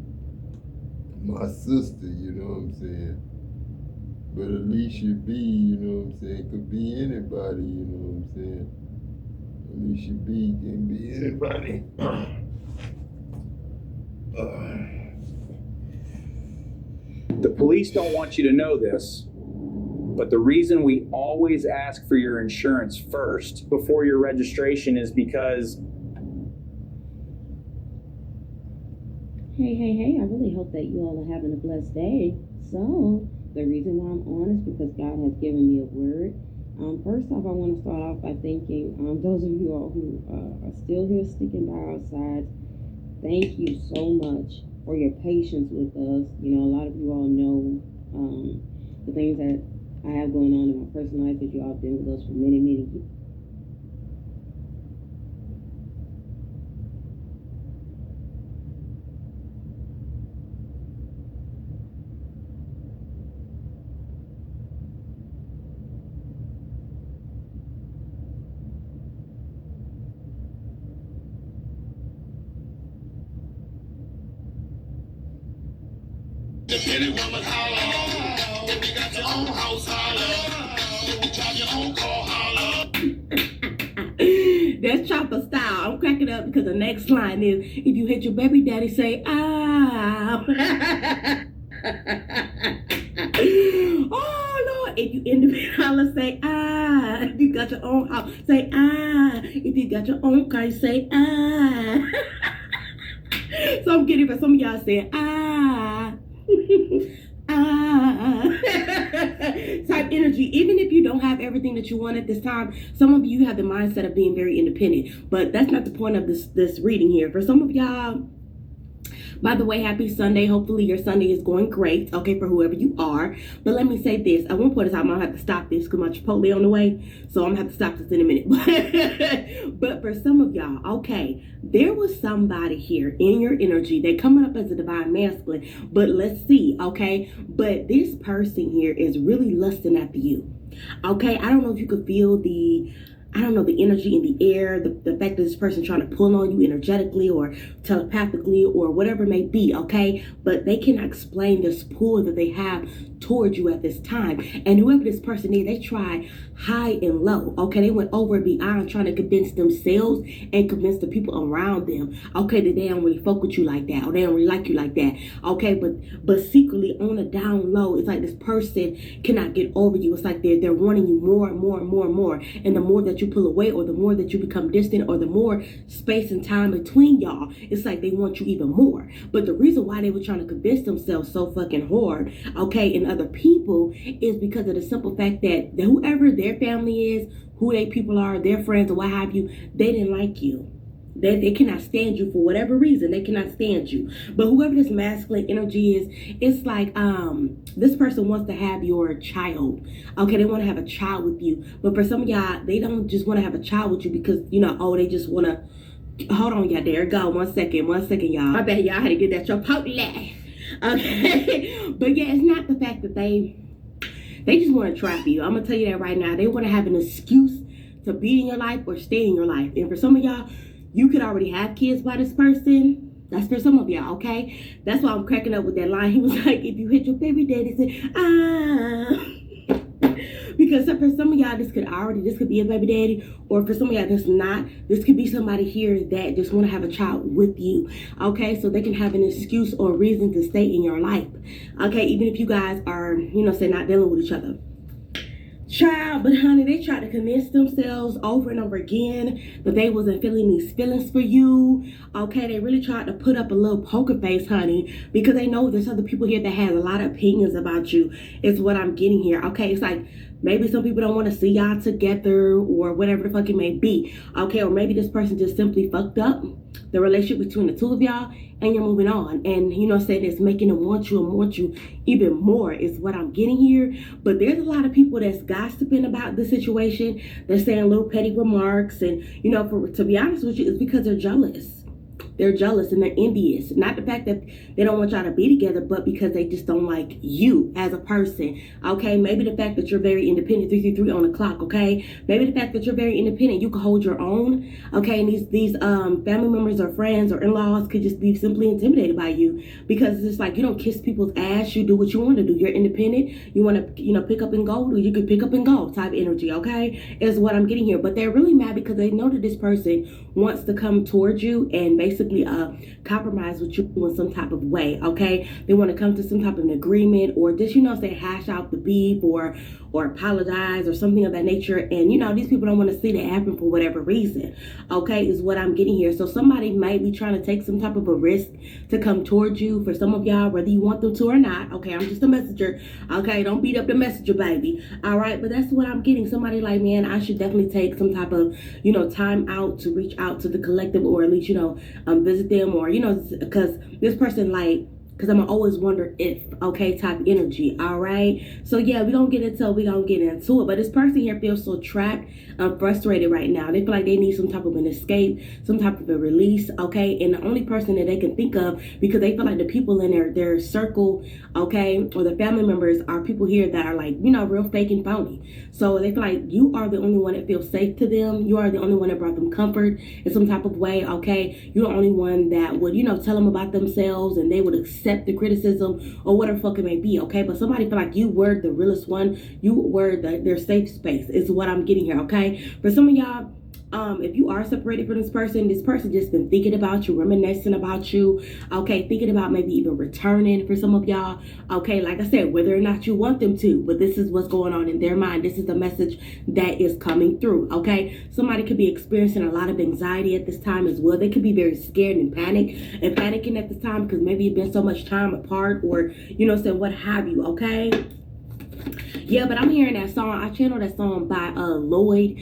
My sister, you know what I'm saying? But at least you be, you know what I'm saying? Could be anybody, you know what I'm saying? At least you be, can be anybody. The police don't want you to know this, but the reason we always ask for your insurance first before your registration is because... Hey, I really hope that you all are having a blessed day. So, the reason why I'm on is because God has given me a word. First off, I want to start off by thanking those of you all who are still here sticking by our sides. Thank you so much for your patience with us. A lot of you all know the things that I have going on in my personal life, because you all have been with us for many years. If any woman holler, if you got your own house, holler. If you drive your own car, holler. That's chopper style. I'm cracking up because the next line is, if you hit your baby daddy, say, ow. Oh, Lord. if you independent, holla, say ah. If you got your own house, say ah. If you got your own car, say ah. So I'm getting for some of y'all saying ah. Type energy. Even if you don't have everything that you want at this time, some of you have the mindset of being very independent, but that's not the point of this reading here. For some of y'all, by the way, happy Sunday. Hopefully your Sunday is going great, okay, for whoever you are. But let me say this. At one point in time, I'm going to have to stop this because my Chipotle on the way. So I'm going to have to stop this in a minute. But for some of y'all, okay, there was somebody here in your energy. They're coming up as a divine masculine. But let's see, okay? But this person here is really lusting after you. Okay, I don't know if you could feel the energy in the air, the fact that this person trying to pull on you energetically or telepathically or whatever it may be, okay? But they cannot explain this pull that they have towards you at this time. And whoever this person is, they tried high and low, okay? They went over and beyond trying to convince themselves and convince the people around them, okay, that they don't really fuck with you like that or they don't really like you like that, okay? But secretly on the down low, it's like this person cannot get over you. It's like they're wanting you more and more and more and more. And the more that you pull away or the more that you become distant or the more space and time between y'all, it's like they want you even more. But the reason why they were trying to convince themselves so fucking hard, okay, and other people is because of the simple fact that whoever their family is, who they people are, their friends or what have you, they didn't like you. They cannot stand you for whatever reason. They cannot stand you. But whoever this masculine energy is, it's like this person wants to have your child. Okay, they want to have a child with you. But for some of y'all, they don't just want to have a child with you because, they just want to. Hold on, y'all. There it go. One second, y'all. I bet y'all had to get that Chipotle. Okay. But yeah, it's not the fact that they just want to trap you. I'm going to tell you that right now. They want to have an excuse to be in your life or stay in your life. And for some of y'all, you could already have kids by this person. That's for some of y'all, okay? That's why I'm cracking up with that line. He was like, if you hit your baby daddy, say, ah. Because for some of y'all, this could be a baby daddy. Or for some of y'all, that's not. This could be somebody here that just want to have a child with you, okay? So they can have an excuse or reason to stay in your life, okay? Even if you guys are, say not dealing with each other. Child, but honey, they tried to convince themselves over and over again that they wasn't feeling these feelings for you. Okay, they really tried to put up a little poker face, honey, because they know there's other people here that has a lot of opinions about you. Is what I'm getting here. Okay, it's like maybe some people don't want to see y'all together or whatever the fuck it may be. Okay, or maybe this person just simply fucked up the relationship between the two of y'all and you're moving on. And saying it's making them want you even more is what I'm getting here. But there's a lot of people that's gossiping about the situation. They're saying little petty remarks. And, to be honest with you, it's because they're jealous. They're jealous and they're envious. Not the fact that they don't want y'all to be together, but because they just don't like you as a person. Okay, maybe the fact that you're very independent, 333 on the clock. Okay, maybe the fact that you're very independent, you can hold your own. Okay, and these family members or friends or in-laws could just be simply intimidated by you because it's like you don't kiss people's ass. You do what you want to do. You're independent. You want to pick up and go, or you could pick up and go type energy. Okay, is what I'm getting here. But they're really mad because they know that this person wants to come towards you and basically compromise with you in some type of way. Okay, they want to come to some type of an agreement or just say hash out the beef or apologize or something of that nature. And these people don't want to see that happen for whatever reason. Okay, is what I'm getting here. So somebody might be trying to take some type of a risk to come towards you. For some of y'all, whether you want them to or not. Okay, I'm just a messenger. Okay, don't beat up the messenger, baby. All right, but that's what I'm getting. Somebody like, man, I should definitely take some type of time out to reach out to the collective or at least visit them or because this person because I'm always wonder if, okay, type energy. All right, so yeah, we're gonna get into it. But this person here feels so trapped and frustrated right now. They feel like they need some type of an escape, some type of a release. Okay, and the only person that they can think of, because they feel like the people in their circle, okay, or the family members are people here that are like real fake and phony. So they feel like you are the only one that feels safe to them. You are the only one that brought them comfort in some type of way. Okay, you're the only one that would tell them about themselves and they would accept the criticism or whatever fuck it may be. Okay, but somebody feel like you were the realest one. You were their safe space is what I'm getting here. Okay, for some of y'all, if you are separated from this person just been thinking about you, reminiscing about you, okay, thinking about maybe even returning for some of y'all, okay, like I said, whether or not you want them to, but this is what's going on in their mind. This is the message that is coming through, okay? Somebody could be experiencing a lot of anxiety at this time as well. They could be very scared and panicking at this time because maybe you've been so much time apart, or, you know, what have you, okay? Yeah, but I'm hearing that song. I channeled that song by Lloyd.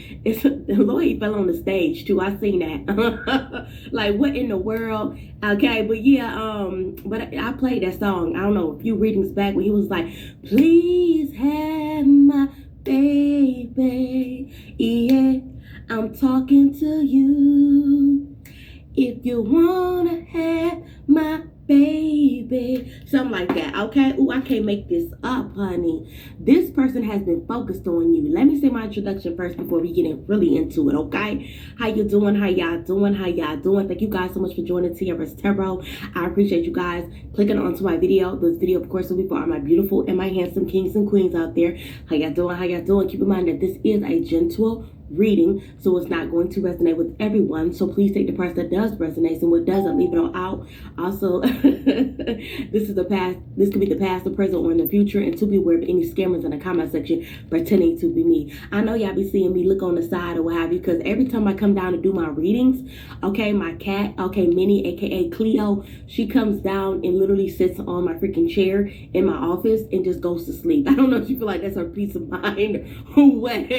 Lloyd fell on the stage too. I seen that. Like, what in the world? Okay, but yeah, but I played that song, I don't know, a few readings back when he was like, please have my baby. Yeah, I'm talking to you. If you wanna have my baby, something like that, okay? Ooh, I can't make this up, honey. This person has been focused on you. Let me say my introduction first before we get really into it, okay? How you doing? How y'all doing? How y'all doing? Thank you guys so much for joining Tiara's Tarot. I appreciate you guys clicking onto my video. This video, of course, will be for all my beautiful and my handsome kings and queens out there. How y'all doing? How y'all doing? Keep in mind that this is a gentle reading, so it's not going to resonate with everyone, so please take the parts that does resonate, and what doesn't, leave it on out. Also, this is the past, this could be the past, the present, or in the future, and to be aware of any scammers in the comment section pretending to be me. I know y'all be seeing me look on the side or what have you, because every time I come down to do my readings, okay, my cat, okay, Minnie, aka Cleo, she comes down and literally sits on my freaking chair in my office and just goes to sleep. I don't know if you feel like that's her peace of mind or what,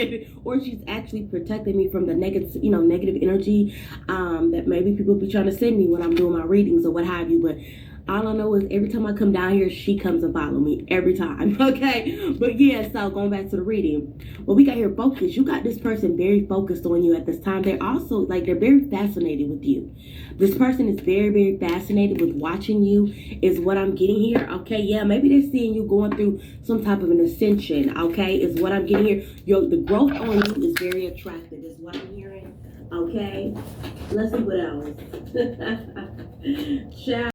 or she's actually protecting me from the negative, negative energy that maybe people be trying to send me when I'm doing my readings or what have you. But all I know is every time I come down here, she comes and follow me every time. Okay, but yeah, so going back to the reading, well, we got here focused. You got this person very focused on you at this time. They're also they're very fascinated with you. This person is very, very fascinated with watching you, is what I'm getting here. Okay, yeah, maybe they're seeing you going through some type of an ascension. Okay, is what I'm getting here. The growth on you is very attractive, is what I'm hearing. Okay, let's see what else. Child.